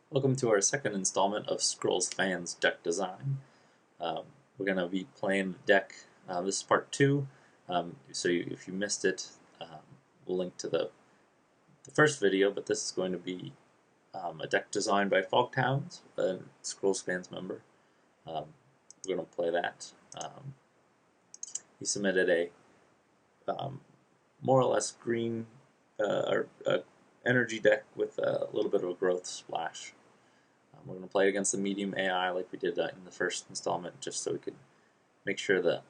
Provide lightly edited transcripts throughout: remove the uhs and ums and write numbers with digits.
Welcome to our second installment of Scrolls Fans deck design. We're going to be playing the deck. This is part 2, if you missed it, we'll link to the first video, but this is going to be a deck designed by Fogtownz, a Scrolls Fans member. We're going to play that. He submitted a more or less green energy deck with a little bit of a growth splash. We're going to play against the medium AI like we did in the first installment, just so we can make sure the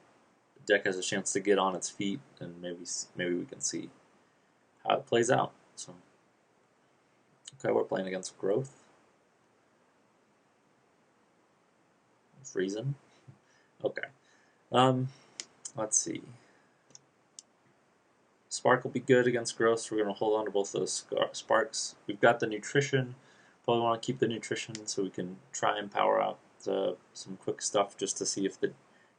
deck has a chance to get on its feet, and maybe we can see how it plays out. So, okay, we're playing against growth. Reason. Okay. Let's see. Spark will be good against growth, so we're going to hold on to both those sparks. We've got the nutrition. Probably want to keep the nutrition so we can try and power out some quick stuff just to see if the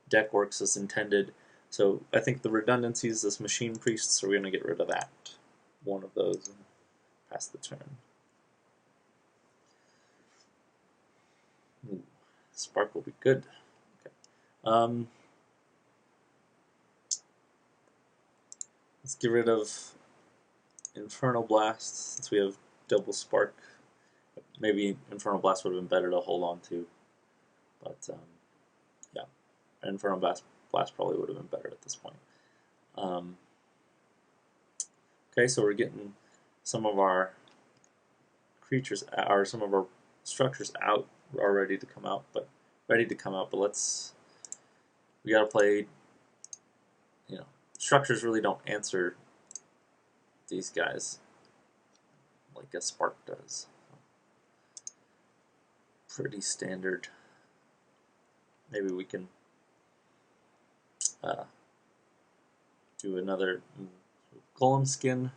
deck works as intended. So I think the redundancy is this machine priest, so we're going to get rid of that. One of those and pass the turn. Ooh, spark will be good. Okay. Let's get rid of Infernal Blast since we have double spark. Maybe Infernal Blast would have been better to hold on to, but yeah, Infernal Blast probably would have been better at this point. Okay, so we're getting some of our creatures, or some of our structures out, are ready to come out, but we gotta play. Structures really don't answer these guys like a spark does. Pretty standard. Maybe we can do another golem skin.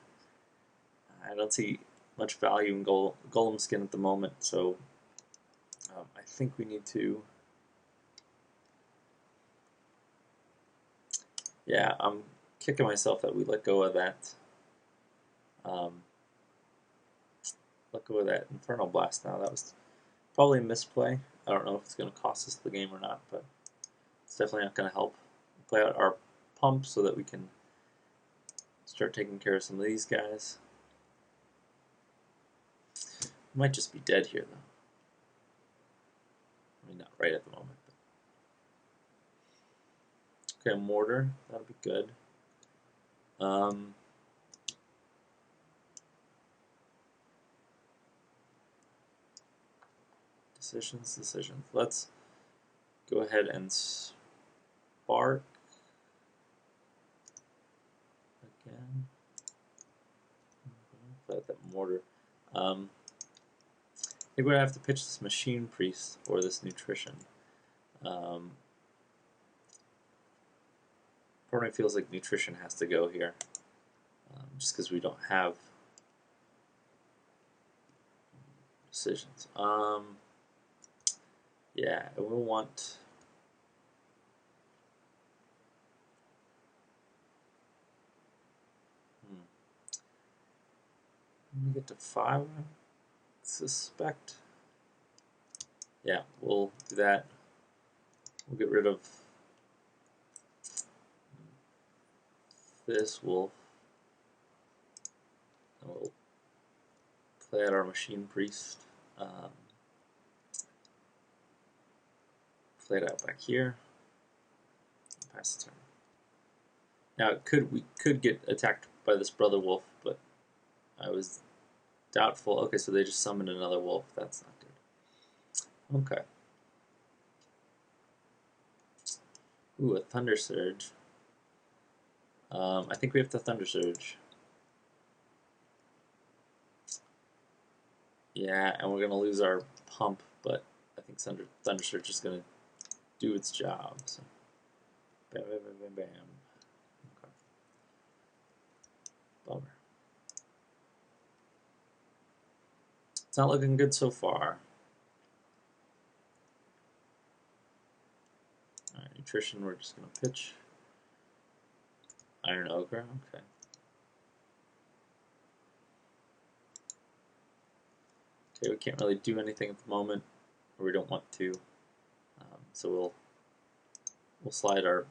I don't see much value in golem skin at the moment, so I think we need to. Yeah, I'm kicking myself that we let go of that. Let go of that Infernal Blast now. That was probably a misplay. I don't know if it's going to cost us the game or not, but it's definitely not going to help. Play out our pump so that we can start taking care of some of these guys. We might just be dead here, though. I mean, not right at the moment. But. Okay, mortar. That'll be good. Decisions. Let's go ahead and spark again. Play out that mortar. I think we're gonna have to pitch this machine priest or this nutrition. Part of me feels like nutrition has to go here, just because we don't have decisions. Yeah, and we'll want. Let me get to 5. I suspect. Yeah, we'll do that. We'll get rid of this wolf. And we'll play out our machine priest. Play it out back here. Pass the turn. Now we could get attacked by this brother wolf, but I was doubtful. Okay, so they just summoned another wolf. That's not good. Okay. Ooh, a Thunder Surge. I think we have to Thunder Surge. Yeah, and we're going to lose our pump, but I think Thunder Surge is going to do its job. So, bam, bam, bam, bam, bam. Okay. Bummer. It's not looking good so far. Alright, nutrition, we're just going to pitch. Iron Ogre, okay. Okay, we can't really do anything at the moment, or we don't want to. So we'll slide our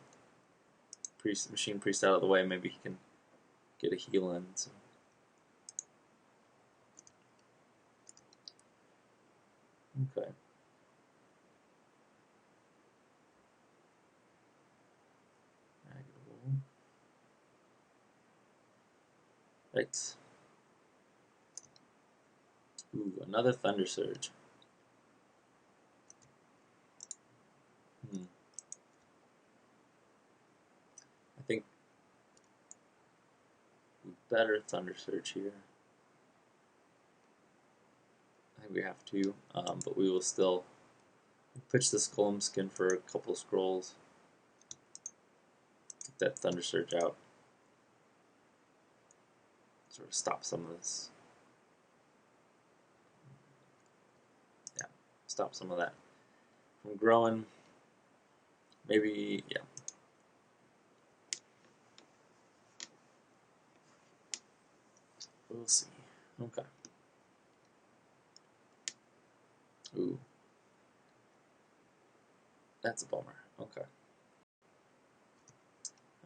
machine priest out of the way. Maybe he can get a heal in. So. Okay. Right. Ooh, another Thunder Surge. I think we better Thunder Surge here. I think we have to, but we will still pitch this Golem Skin for a couple scrolls. Get that Thunder Surge out. Sort of stop some of this. Yeah, stop some of that from growing. Maybe, yeah. We'll see. Okay. Ooh. That's a bummer. Okay.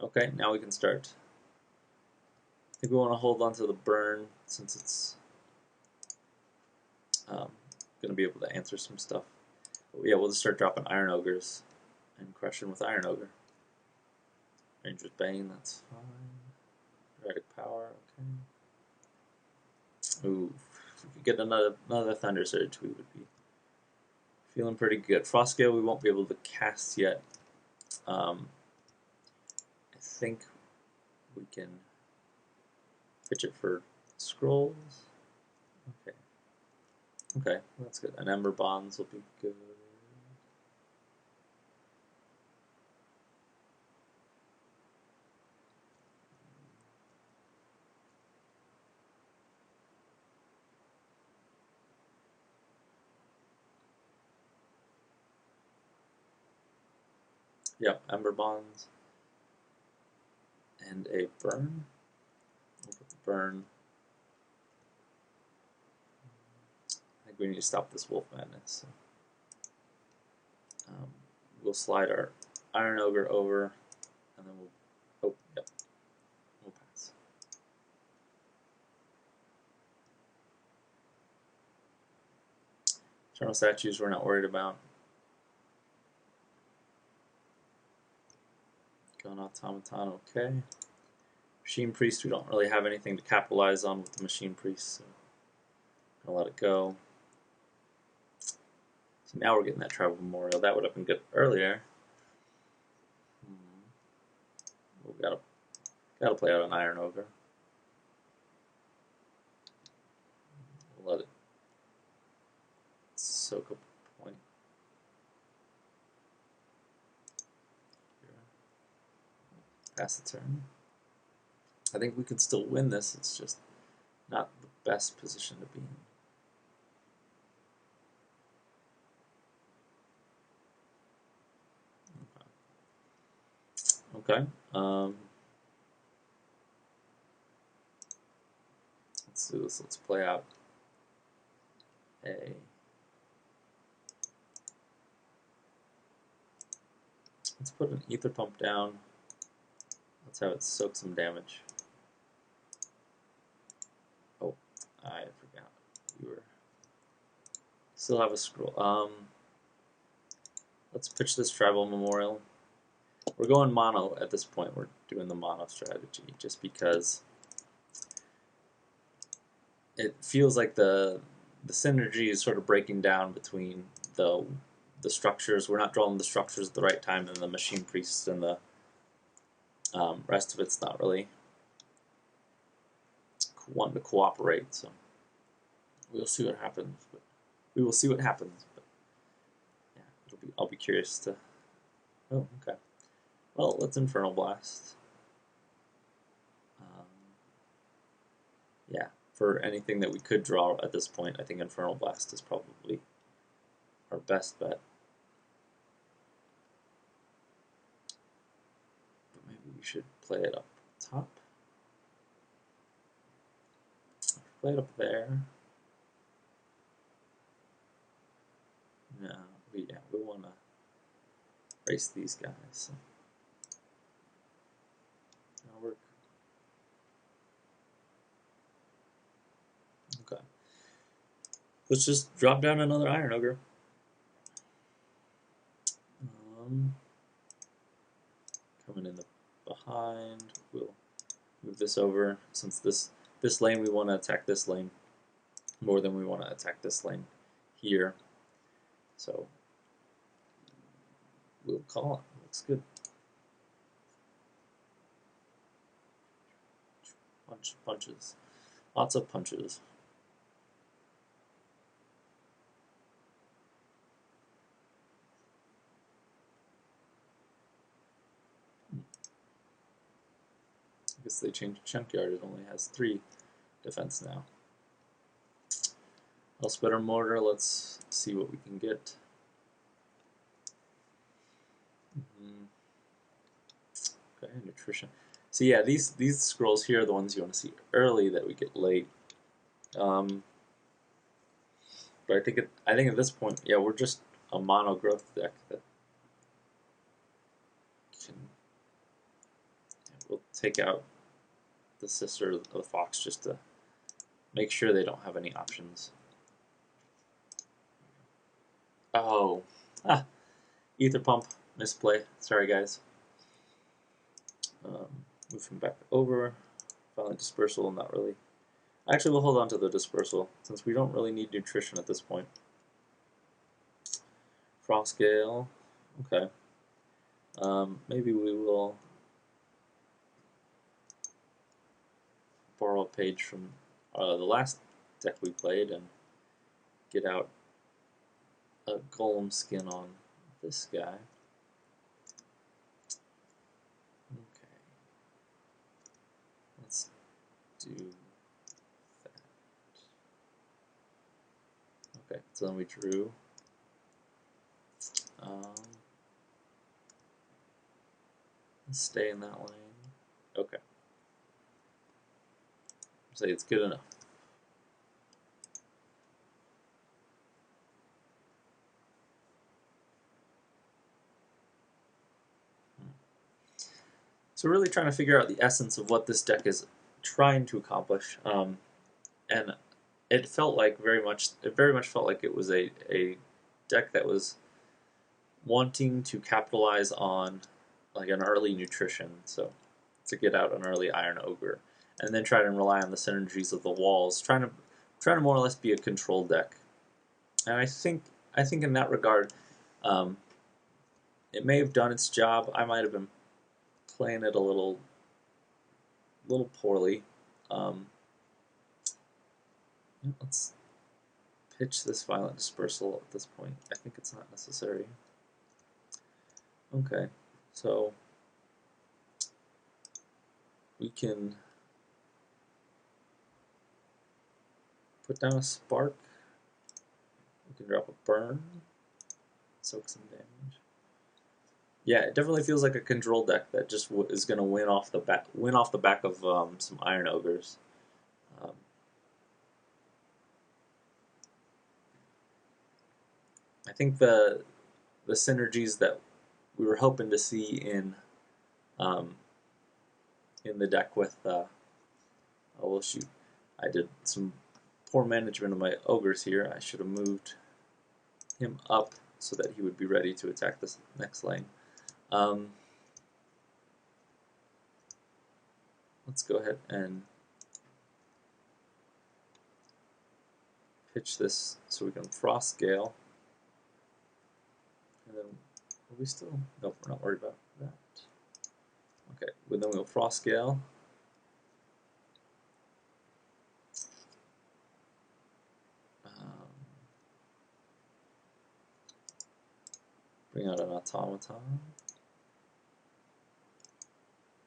Okay, now we can start. I think we want to hold on to the burn since it's going to be able to answer some stuff. But yeah, we'll just start dropping Iron Ogres and crushing with Iron Ogre. Ranger's Bane, that's fine. Radic Power, okay. Ooh, if we could get another Thunder Surge, we would be feeling pretty good. Frostgale we won't be able to cast yet. I think we can pitch it for scrolls. Okay. Okay, that's good. And Ember Bonds will be good. Yep, Ember Bonds. And a burn. We'll put the burn. I think we need to stop this Wolf Madness. So. We'll slide our Iron Ogre over, and then we'll, oh, yep, we'll pass. Eternal Statues we're not worried about. Gun Automaton, okay. Machine Priest, we don't really have anything to capitalize on with the Machine Priest, so I'm gonna let it go. So now we're getting that Tribal Memorial. That would have been good earlier. We've gotta play out an Iron Ogre. We'll let it soak up a point. Pass the turn. I think we could still win this. It's just not the best position to be in. Okay. Let's do this. Let's play out a. Let's put an Ether Pump down. Let's have it soak some damage. Oh, I forgot. We were still have a scroll. Let's pitch this Tribal Memorial. We're going mono at this point. We're doing the mono strategy just because it feels like the synergy is sort of breaking down between the structures. We're not drawing the structures at the right time, and the Machine Priests and the rest of it's not really wanting to cooperate. So we'll see what happens. But we will see what happens. But yeah, I'll be curious to. Oh, okay. Well, let's Infernal Blast. Yeah, for anything that we could draw at this point, I think Infernal Blast is probably our best bet. But maybe we should play it up top. Play it up there. we want to race these guys. So. That'll work. Okay. Let's just drop down another Iron Ogre. Coming in the behind, we'll move this over. Since this lane, we want to attack this lane more than we want to attack this lane here. So we'll call it. Looks good. Punches. Lots of punches. I guess they changed Junkyard. It only has 3 defense now. Elspeth Mortar, let's see what we can get. Okay, nutrition. So yeah, these scrolls here are the ones you want to see early that we get late. But I think at this point, yeah, we're just a mono growth deck that can. We'll take out the sister of the fox just to make sure they don't have any options. Oh, ether pump misplay. Sorry guys. Move him back over. Violent dispersal, not really. Actually, we'll hold on to the dispersal since we don't really need nutrition at this point. Frost Gale. Okay. Maybe we will borrow a page from the last deck we played and get out a golem skin on this guy. Okay. Let's do that. Okay, so then we drew. Let's stay in that lane. Okay. Say it's good enough. So we're really trying to figure out the essence of what this deck is trying to accomplish, and it felt like very much felt like it was a deck that was wanting to capitalize on like an early nutrition, so to get out an early Iron Ogre, and then try to rely on the synergies of the walls, trying to more or less be a control deck. And I think in that regard, it may have done its job. I might have been playing it a little poorly. Let's pitch this Violent Dispersal at this point. I think it's not necessary. Okay, so we can put down a Spark. We can drop a Burn, soak some damage. Yeah, it definitely feels like a control deck that just is going to win off the back of some Iron Ogres. I think the synergies that we were hoping to see in the deck with oh well, shoot, I did some poor management of my ogres here. I should have moved him up so that he would be ready to attack this next lane. Let's go ahead and pitch this so we can Frost Gale. And then, are we still? Nope, we're not worried about that. Okay, well, then we'll Frost Gale. Bring out an Automaton.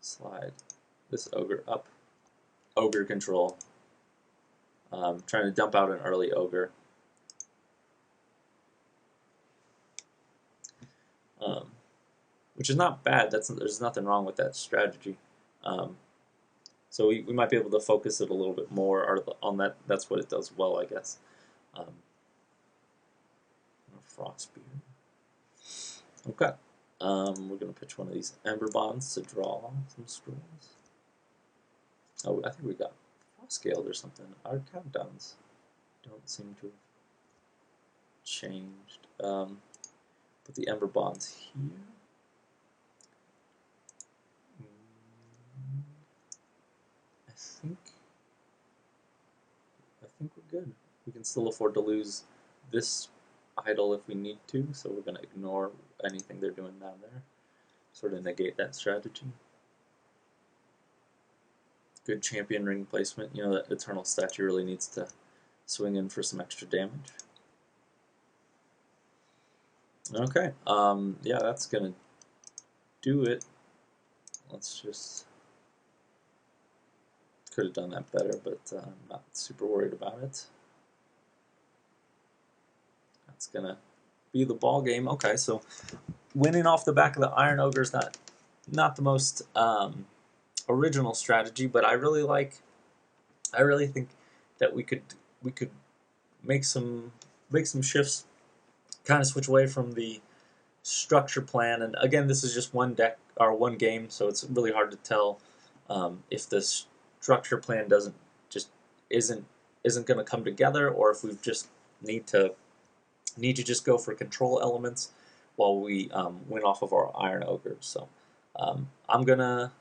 Slide this Ogre up. Ogre control. Trying to dump out an early Ogre. Which is not bad. There's nothing wrong with that strategy. So we might be able to focus it a little bit more on that. That's what it does well, I guess. Frostbeard. Okay. We're going to pitch one of these Ember Bonds to draw some scrolls. Oh, I think we got scaled or something. Our countdowns don't seem to have changed. Put the Ember Bonds here. I think we're good. We can still afford to lose this idol if we need to, so we're going to ignore anything they're doing down there. Sort of negate that strategy. Good champion ring placement. You know, that Eternal statue really needs to swing in for some extra damage. Okay, yeah, that's gonna do it. Let's just, could have done that better, but I'm not super worried about it. That's gonna be the ball game. Okay, so winning off the back of the Iron Ogre is not the most original strategy, but I really think that we could make some shifts, kind of switch away from the structure plan. And again, this is just one deck or one game, so it's really hard to tell if the structure plan isn't going to come together, or if we just need to just go for control elements while we win off of our Iron Ogre. So I'm gonna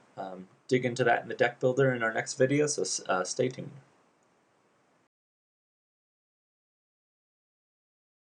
dig into that in the deck builder in our next video. So stay tuned.